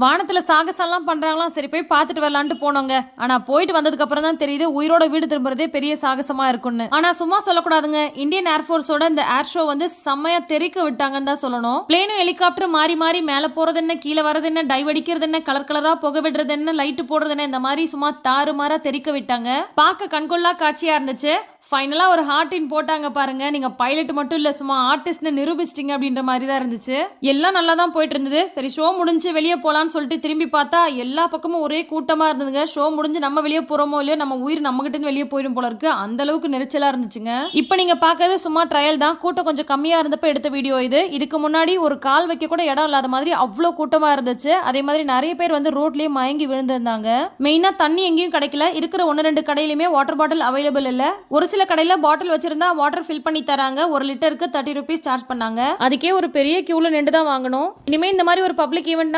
வானத்துல சாகசம்லாம் பண்றாங்களாம். சரி போய் பார்த்துட்டு வரலான்ட்டு போனோங்க. ஆனா போயிட்டு வந்ததுக்கு அப்புறம் தான் தெரியுது உயிரோட வீடு திரும்புறதே பெரிய சாகசமா இருக்கும்னு. ஆனா சும்மா சொல்லக்கூடாதுங்க. இந்தியன் ஏர்போர்ஸோட இந்த ஏர் ஷோ வந்து செம்மையா தெறிக்க விட்டாங்கன்னு தான் சொல்லணும். பிளேனும் ஹெலிகாப்டர் மாறி மாறி மேல போறது என்ன, கீழே வரது என்ன, டைவ் அடிக்கிறது என்ன, கலர் கலரா புகை விடுறது என்ன, லைட் போடுறது என்ன, இந்த மாதிரி சும்மா தாறுமாறா தெறிக்க விட்டாங்க. பார்க்க கண்கொள்ளா காட்சியா இருந்துச்சு. ஃபைனலா ஒரு ஹார்டின் போட்டாங்க பாருங்க. நீங்க பைலட் மட்டும் இல்ல, சும்மா ஆர்டிஸ்ட்னு நிரூபிச்சிட்டீங்க அப்படின்ற மாதிரி தான் இருந்துச்சு. எல்லாம் நல்லா தான் போயிட்டு இருந்தது. சரி ஷோ முடிஞ்சு வெளியே போலான்னு சொல்லிட்டு திரும்பி பார்த்தா எல்லா பக்கமும் ஒரே கூட்டமா இருந்ததுங்க. ஷோ முடிஞ்சு நம்ம வெளியே போறோமோ இல்லையோ, நம்ம உயிர் நம்ம கிட்ட வெளியே போயிடும் போல இருக்கு. அந்த அளவுக்கு நெரிச்சலா இருந்துச்சுங்க. இப்ப நீங்க பாக்குறது சும்மா ட்ரையல் தான். கூட்டம் கொஞ்சம் கம்மியா இருந்தப்ப எடுத்த வீடியோ இது. இதுக்கு முன்னாடி ஒரு கால் வைக்க கூட இடம் இல்லாத மாதிரி அவ்வளவு கூட்டமா இருந்துச்சு. அதே மாதிரி நிறைய பேர் வந்து ரோட்லயே மயங்கி விழுந்திருந்தாங்க. மெயினா தண்ணி எங்கேயும் கிடைக்கல. இருக்கிற 1-2 கடையிலுமே வாட்டர் பாட்டில் அவைலபிள் இல்ல. ஒரு சில கடையில பாட்டில் வச்சிருந்தா வாட்டர் ஃபில் பண்ணி தராங்க. 1 லிட்டருக்கு 30 ரூபீஸ் சார்ஜ் பண்ணாங்க. அதுக்கே ஒரு பெரிய கியூல நின்று தான் வாங்கணும். இனிமே இந்த மாதிரி ஒரு பப்ளிக் ஈவெண்ட்